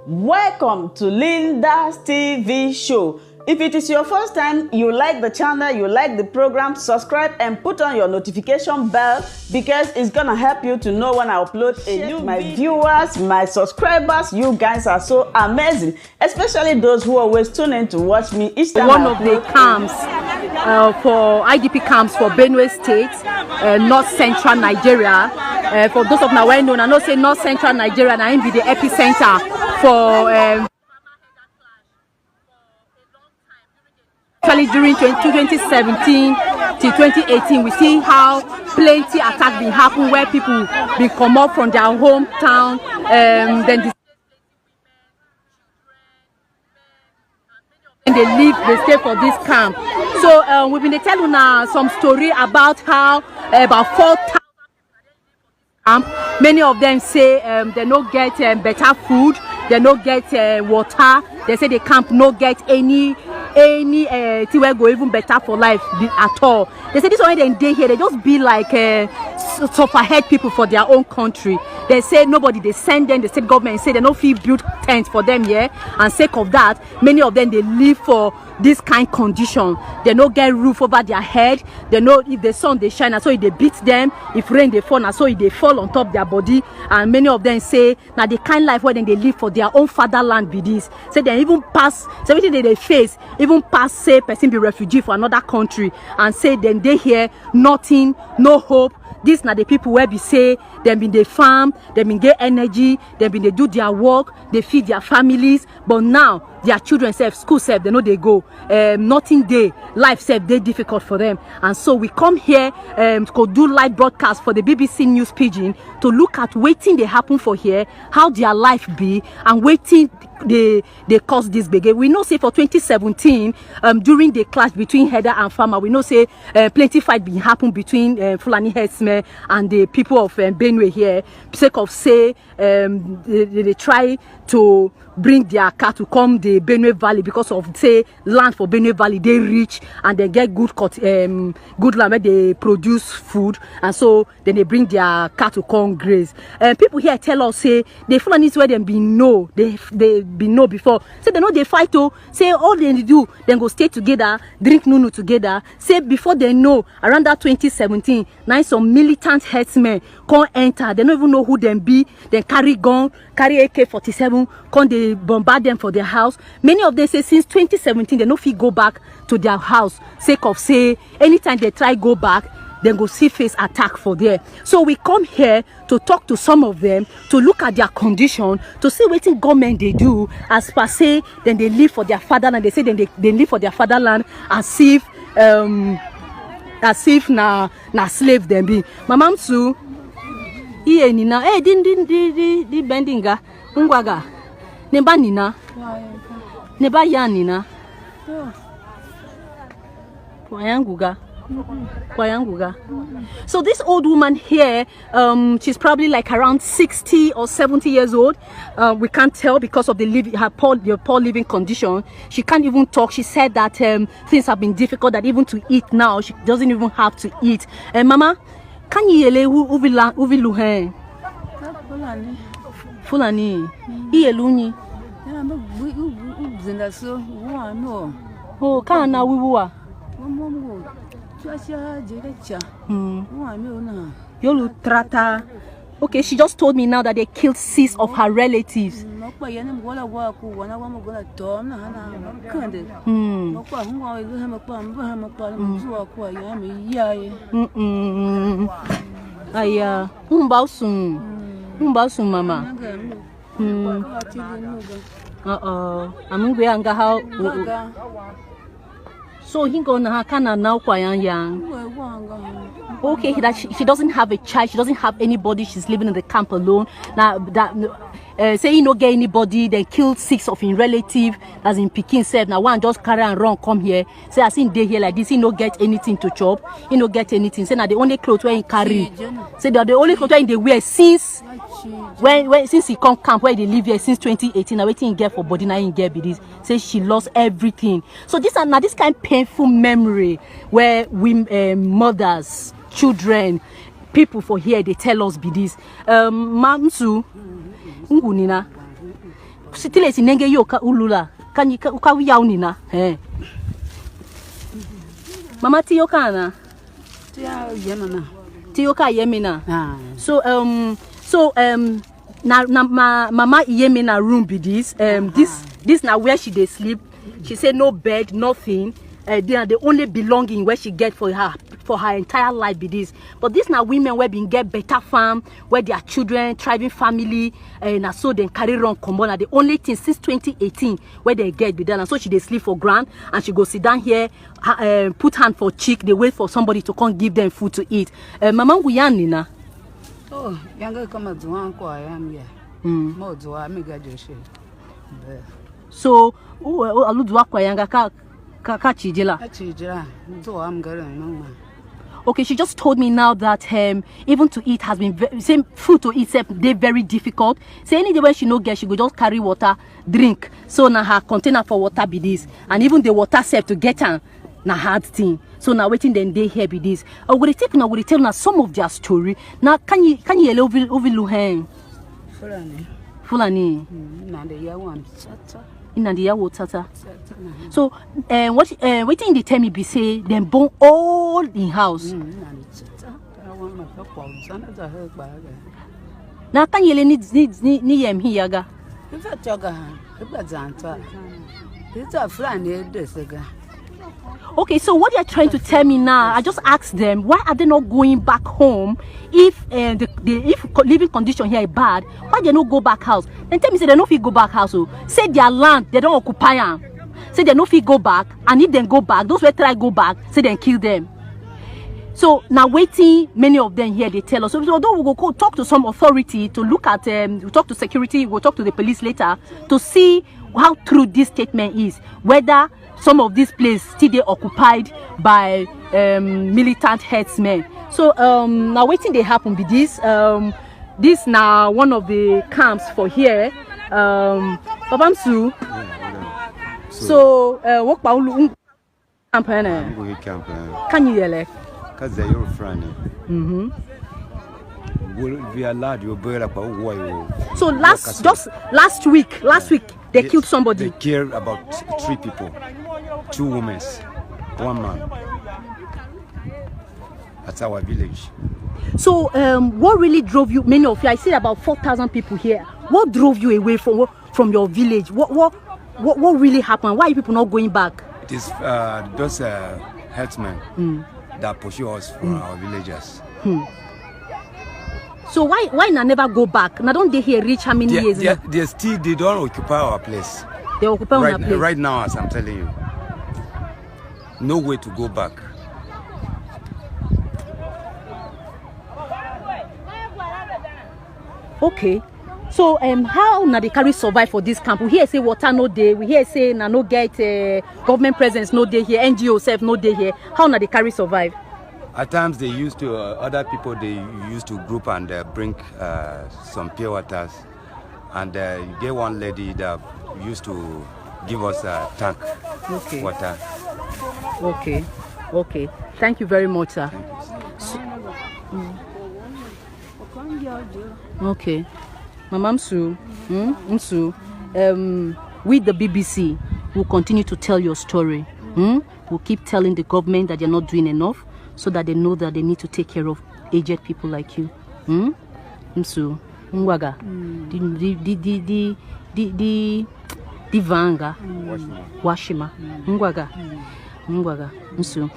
Welcome to Linda's TV show. If it is your first time, you like the channel, you like the program, subscribe and put on your notification bell because it's gonna help you to know when I upload a new video. My viewers, my subscribers, you guys are so amazing, especially those who always tune in to watch me each time. One of the camps for IDP camps for Benue State, North Central Nigeria. For those of now well known, I know say North Central Nigeria and I be the epicenter for actually during 2017 till 2018 we see how plenty attacks been happen where people been come up from their hometown, then they stay for this camp. So we've been telling now some story about how about 4,000 camp. Many of them say they no get better food, they no get water. They say the camp no get any thing will go even better for life at all. They say this one they here, they just be like sufferhead people for their own country. They say nobody, they send them, the state government say they no feel build tents for them here, and sake of that, many of them they live for this kind condition. They no get roof over their head. They know if the sun they shine, so if they beat them, if rain they fall, so if they fall on top their body. And many of them say now the kind life where they live for their own fatherland be this. Say they even pass, so everything they face, even pass say person be refugee for another country, and say then they hear nothing, no hope. These are the people where we say they been they farm, they been get energy, they been they do their work, they feed their families, but now their children self, school self, they know they go. Nothing day, life self, they difficult for them. And so we come here to do live broadcast for the BBC News Pidgin to look at waiting they happen for here, how their life be, and waiting they cause this big. We know say for 2017 during the clash between herder and farmer, we know say plenty fight been happen between Fulani Herdsmen and the people of Benue here, sake of say they try to bring their car to come the Benue Valley because of say land for Benue Valley they rich and they get good good land where they produce food, and so then they bring their car to come graze. People here tell us say the Fulanis where them be know they been know before, say they know they fight to say all they do then go stay together, drink nunu together. Say before they know around that 2017 now some militant herdsmen come enter, they don't even know who them be, then carry gun, carry AK-47, come they bombard them for their house. Many of them say since 2017 they no fit go back to their house, sake of say anytime they try go back then go see face attack for there. So we come here to talk to some of them, to look at their condition, to see what government they do as per say then they live for their fatherland. They say then they live for their fatherland as if na slave them be. Mama Msu iye nina di bendinga ungwaga neba nina neba ya nina kwa yanguga. So this old woman here, she's probably like around 60 or 70 years old. We can't tell because of her poor living condition. She can't even talk. She said that things have been difficult, that even to eat now she doesn't even have to eat. Mama, can you yele uvilu he? Fulani. Iyeluni. Oh, kana wiwa. Yolu trata. Okay, she just told me now that they killed 6 of her relatives. Aya, umbausum mama. Amungwe how. So he gonna kana now yang. Okay, that she doesn't have a child, she doesn't have anybody, she's living in the camp alone. Now that say he no get anybody, they killed 6 of his relatives, as in Peking self. Now one just carry and run come here. Say I seen they here like this, he no get anything to chop, he no get anything. Say now the only clothes where he carry. Say that the only clothes where they wear since since he come camp where they live here since 2018. Now waiting get for body, now he get be this. Say she lost everything. So this now this kind of painful memory where we mothers, children, people for here they tell us be this. Mamsu, ngunina. Sitile sinenge yo ka ulula. Kanyi ka yauni na. Mama tiyo kana. Tiya yemina. Tiyo ka yemina. So mama yemina room be this. This now where she dey sleep. She said no bed, nothing. They are the only belonging where she get for her entire life be this. But these now women where been get better farm, where their children, thriving family, and so they carry on common. The only thing since 2018 where they get be done. And so she they sleep for ground and she go sit down here, put hand for cheek. They wait for somebody to come give them food to eat. Mama Guyanina. Oh, younger come at one I am here. More do I make a so, aludwa kwa yanga ka chijila. Okay, she just told me now that even to eat has been same food to eat they very difficult. Say any day when she no get, she go just carry water, drink. So now her container for water be this, and even the water self to get her na hard thing. So now waiting then they here be this. I will take now will tell now some of their story. Now can you overlook him? Fulani. So waiting they tell me be say them born all in house. Now can you need here ga? Okay, so what they're trying to tell me now, I just asked them, why are they not going back home if if living condition here is bad? Why they not go back house? Then tell me say they no fit go back house. So say their land they don't occupy them. Say they no fit go back, and if they go back, those who try go back, say they kill them. So now waiting, many of them here they tell us. So although we will go talk to some authority to look at we'll talk to security, we'll talk to the police later to see how true this statement is, whether some of these places still they occupied by militant herdsmen. So now waiting they happen be this this now one of the camps for here Babamsu. So what Paulu camp can you elect? Because they're your friend. We allowed you so last week they killed somebody. They killed about 3 people, 2 women, 1 man. That's our village. So what really drove you? Many of you, I see about 4,000 people here. What drove you away from your village? What really happened? Why are people not going back? This those herdsmen that pursue us from our villagers. So why not never go back? Now don't they here reach how many years? They don't occupy our place. They occupy our place right now, as I'm telling you. No way to go back. Okay. So how na they carry survive for this camp? We hear say water no day. We hear say na no get government presence no day here. NGO self no day here. How na they carry survive? At times they used to other people they used to group and bring some pure waters, and you get one lady that used to give us a tank water. Okay. Thank you very much, sir. Okay. Mama Msu, with the BBC, we'll continue to tell your story. We'll keep telling the government that they're not doing enough, so that they know that they need to take care of aged people like you. Msu, Ngwaga, di Vanga, Washima, Ngwaga. Msu.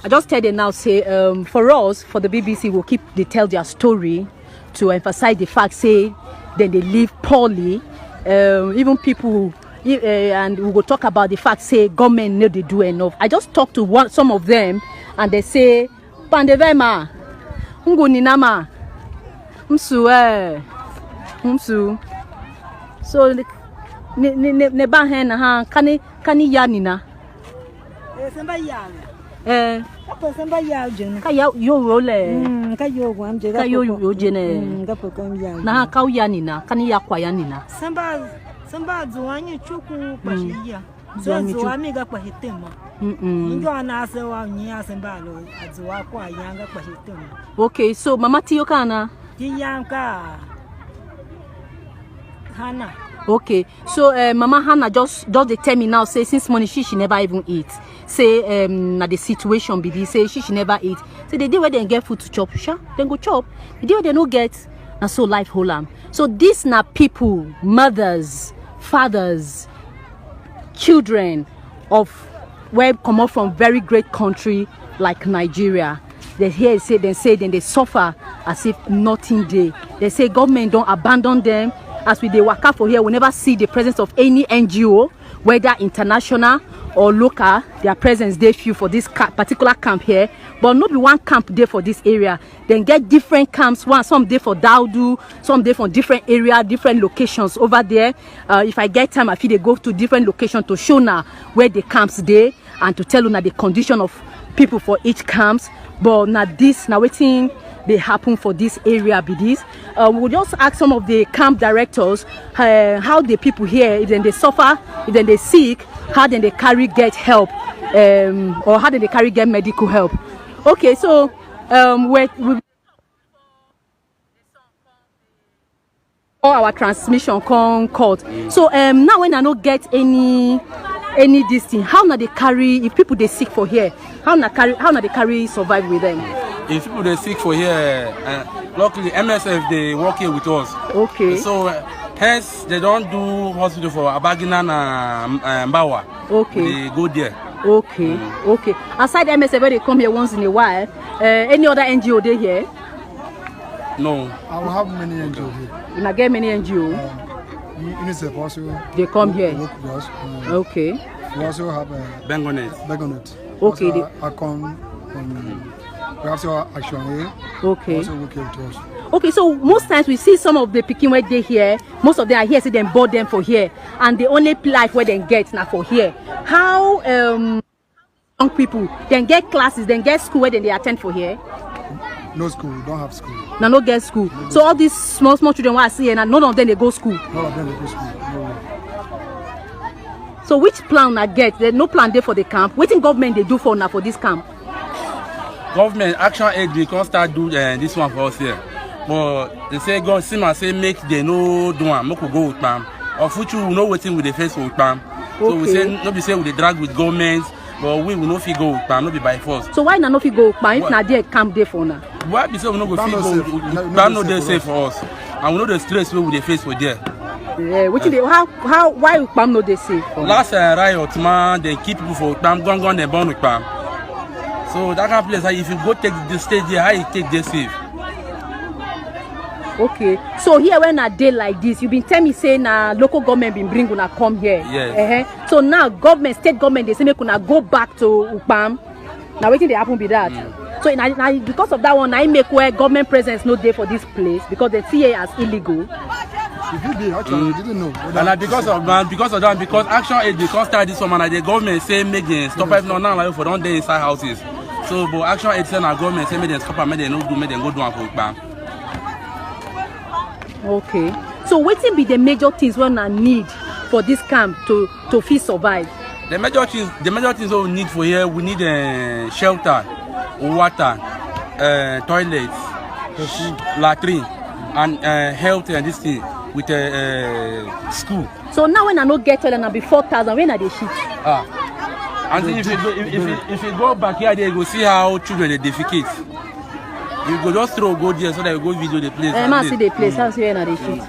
I just tell them now, say, for us, for the BBC, we'll keep they tell their story to emphasize the fact, say, that they live poorly. Even people, and we will talk about the fact, say, government need to do enough. I just talked to some of them, and they say, Pandevema, Nguninama, Msu. So, Nebahen, Kani Yanina. Kaya yo role. Kayo yo jene. Na kauya nina, kani ya kwa yanina. Samba zuanyi chuku pashiya. Zuami ga pahitema. Ngo na asewa nya samba lo azuwa kwa yanga pahitema. Okay, so mama tiyo kana? Tiyanka. Hannah. Okay, so Mama Hannah just they tell me now, say since morning she never even eat. Say na the situation be this, say she never eat. Say the day where they get food to chop, then go chop. The day where they no get, na so life hold am. So this na people, mothers, fathers, children of where come up from very great country like Nigeria. They hear say then they suffer as if nothing dey. They say government don't abandon them. As we dey waka for here, we never see the presence of any NGO, whether international or local. Their presence dey few for this particular camp here, but no be one camp there for this area. Then get different camps. Some dey for Daudu, some dey from different area, different locations over there. If I get time, I feel they go to different locations to show now where the camps dey and to tell you now the condition of people for each camps. But now this, now waiting. They happen for this area be this. We'll just ask some of the camp directors how the people here, if then they suffer, if then they sick, how then they carry get help, or how then they carry get medical help. Okay, so we our transmission come cut. So now when I don't get any this thing, how now they carry, if people they sick for here, how now they carry survive with them? If people they sick for here, luckily MSF they work here with us. Okay. So hence they don't do hospital for Abagina and Mbawa. Okay. They go there. Okay. Okay. Aside MSF, where they come here once in a while, any other NGO they here? No. I will have many NGO here. You not get many NGO? UNICEF also. They come here. Work with us. Okay. We also have Bengonet. Okay. We also Action A. Okay. Also work here with us. Okay, so most times we see some of the Peking where they here, most of them are here, so they bought them for here, and the only life where they get now for here. How young people then get classes, then get school where then they attend for here? No school, we don't have school. Now no get school. No so all these small children what I see here, and none of them they go school. None of them they go school. No. So which plan I get? There's no plan there for the camp. What in government they do for now for this camp? Government Action Aid we can't start do this one for us here. But they say God say make they no do one, make we go with them. Or future we know waiting with the face with them. So we say no be say we dey drag with government, but we will not fit go with them, not be by force. So why not fit go with them if na there camp there for now? Why be say we no go fit go? Plan no dey safe for us, and we know the stress we dey face for there. Yeah, which why Pam no dey safe? Last riot man, they keep people for Pam, gone they burn with Pam. So that kind of place, if you go take the stage here, how you take this safe? Okay, so here when a day like this, you been telling me saying local government been bring una come here. Yes. So now government, state government, they say make una go back to Upam. Now waiting they happen be that. So now because of that one, I make where government presence no there for this place because they see it as illegal. If you did, actually, you didn't know. And because of that, because Action Aid because start this one, and the government say make them stop it now like for don't dey inside houses. So but Action Aid say na government say make them stop and make them no do, make them go do one for Upam. Okay. So what will be the major things when I need for this camp to fit survive? The major things we need for here, we need shelter, water, toilets, latrine, and health and this thing with school. So now when I no get toilet, now be 4,000. When are they shit? And if you go back here, you go see how children they defecate. You go just go there so that you go video the place. I see the place. I see where they shit.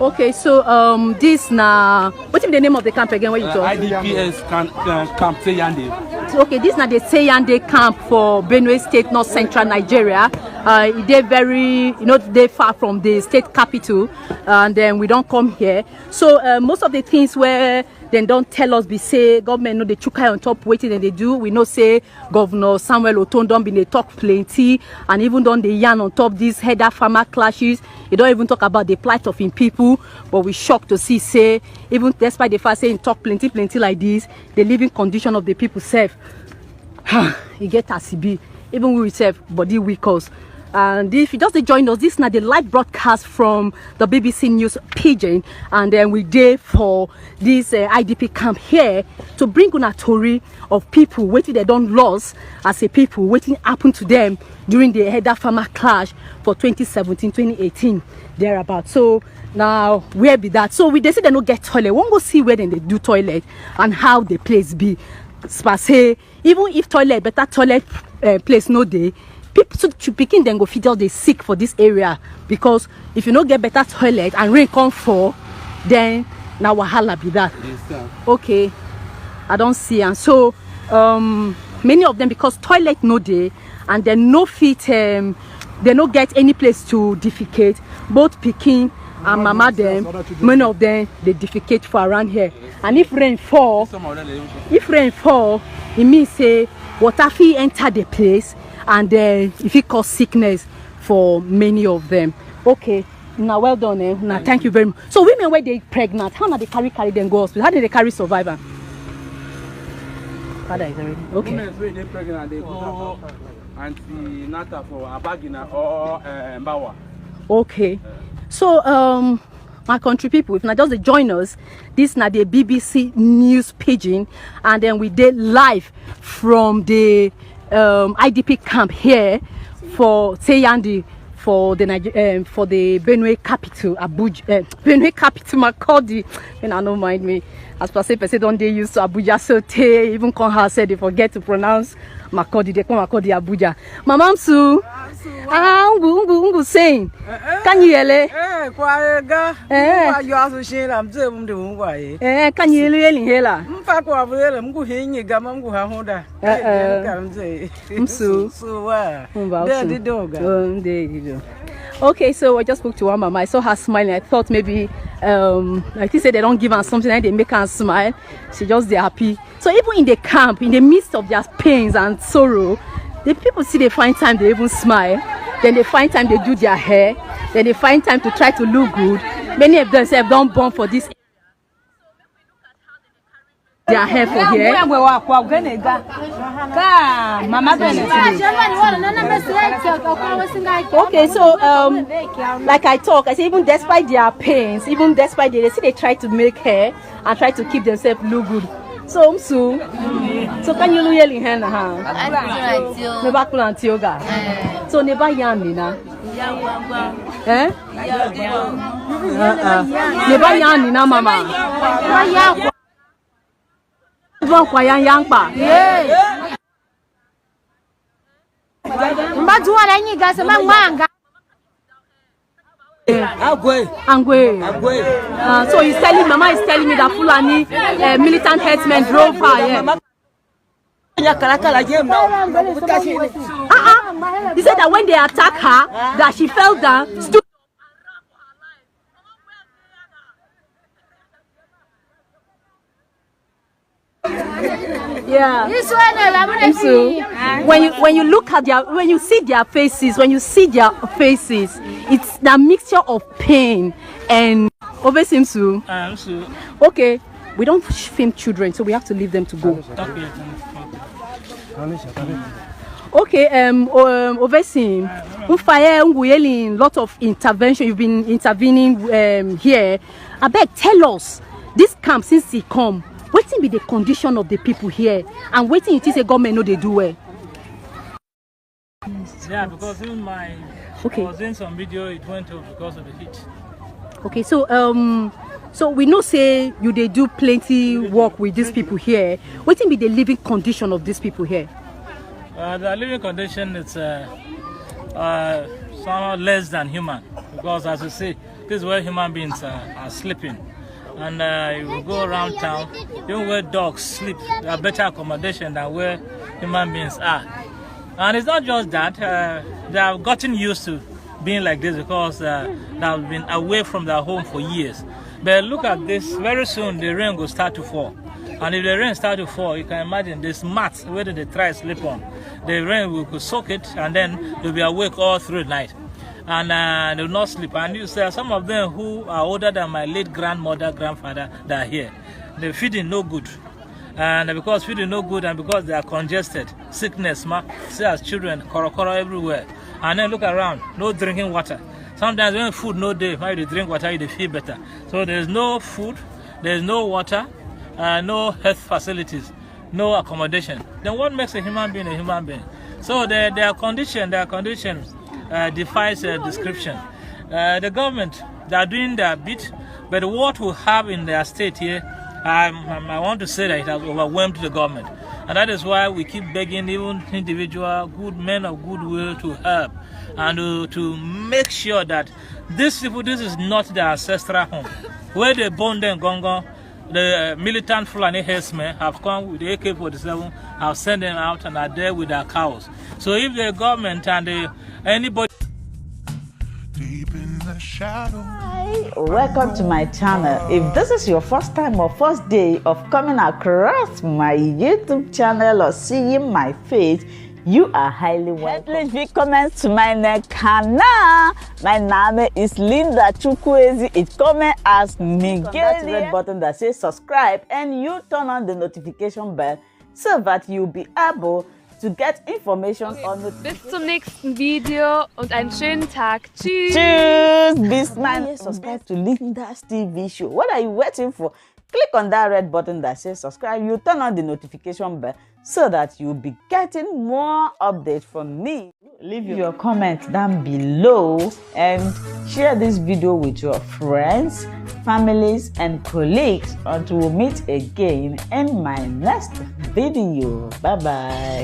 Okay, so this now. What's the name of the camp again? What you talk? IDPS camp Seyande. Okay, this now the Seyande camp for Benue State, North Central Nigeria. They're very, they're far from the state capital, and then we don't come here. So most of the things where then don't tell us be say government know the chukai on top waiting and they do. We know say Governor Samuel Oton don't be they talk plenty, and even don't they yarn on top these header farmer clashes. They don't even talk about the plight of in people, but we shocked to see say even despite the fact saying talk plenty like this, the living condition of the people safe. You get ACB, even we self body weak us. And if you just join us, this is now the live broadcast from the BBC News Pidgin, and then we there for this IDP camp here to bring on a story of people waiting they don't lost as a people waiting happened to them during the Header Farmer clash for 2017-2018 thereabout. So now where be that? So they say they don't get toilet. One go see where then they do toilet and how the place be. Say even if toilet, better toilet place no day. People to picking then go feed all they sick for this area, because if you don't get better toilet and rain come fall, then now wahala be that. Okay, I don't see. And so many of them, because toilet no day and then no fit, they no get any place to defecate. Both picking and mama them, many of them they defecate for around here. And if rain fall, it means say water fit enter the place, and if it cause sickness for many of them. Okay, now well done. Now thank you very much. So women where they pregnant, how do they carry them go hospital? How do they carry survivor? Father is already okay. Women where they pregnant, they go antenatal for Abagina or Mbawa. Okay, so my country people, if not just join us, this is now the BBC News Pidgin, and then we did live from the IDP camp here for Ténsìon, for the Benue capital, Abuja, Benue capital Makurdi, and I don't mind me. As per se, person don't they use to Abuja, so they even come here say they forget to pronounce Makurdi, they come Makurdi Abuja. Mama Msu, ungu saying, can you yell? You also share I'm doing the way. Can you yell in here? Okay, so I just spoke to one mama. I saw her smiling. I thought maybe, like he said, they don't give her something and they make her smile. She just they're happy. So even in the camp, in the midst of their pains and sorrow, the people see they find time they even smile. Then they find time they do their hair. Then they find time to try to look good. Many of them have done born for this. Their hair for here. Okay, so like I talk, I say even despite their pains, even despite they say they try to make hair and try to keep themselves look good. So so can you look in hand? Never cool and yoga. So never yarn na. Never yarn na mama. So he's telling mama is telling me that Fulani militant herdsmen drove her. He said that when they attacked her, that she fell down, stood. Yeah. So when you look at when you see their faces, it's the mixture of pain and obviously. Okay, we don't film children, so we have to leave them to go. Okay, overseeing, lot of intervention. You've been intervening here. I beg, tell us this camp since he come. Waiting be the condition of the people here, and waiting it is a government know they do well. Yeah, because even I was doing some video, it went off because of the heat. Okay, so so we know say you they do plenty work with these people here. Waiting be the living condition of these people here. The living condition is somehow less than human, because as you see, this is where human beings are sleeping. And you will go around town, even where dogs sleep, there are better accommodation than where human beings are. And it's not just that, they have gotten used to being like this because they have been away from their home for years. But look at this, very soon the rain will start to fall. And if the rain starts to fall, you can imagine this mat where they try to sleep on. The rain will soak it, and then they'll be awake all through the night. And they will not sleep. And you see some of them who are older than my late grandmother, grandfather, that are here. They're feeding no good. And because feeding no good and because they are congested, sickness, see as children, korokoro everywhere. and then look around, no drinking water. Sometimes when food no day, when you drink water, you feel better. So there's no food, there's no water, no health facilities, no accommodation. Then what makes a human being a human being? So their condition defies description. The government, they are doing their bit, but what we have in their state here, I want to say that it has overwhelmed the government. And that is why we keep begging even individual good men of goodwill to help and to make sure that these people, this is not their ancestral home. Where they born them Gongo, the militant Fulani Herdsmen have come with the AK-47, have sent them out and are there with their cows. So if the government and anybody... Hi, welcome to my channel. If this is your first time or first day of coming across my YouTube channel or seeing my face, you are highly welcome. Herzlich willkommen zu meinem Kanal. My name is Linda Chukwuezi. It's coming as Miguel. That red button that says subscribe and you turn on the notification bell so that you'll be able to get information on the... Bis zum nächsten Video und einen schönen Tag. Tschüss. Tschüss. Bis man subscribe to Linda's TV show. What are you waiting for? Click on that red button that says subscribe. You turn on the notification bell so that you'll be getting more updates from me. Leave your comments down below and share this video with your friends, families, and colleagues until we meet again in my next video. Bye bye.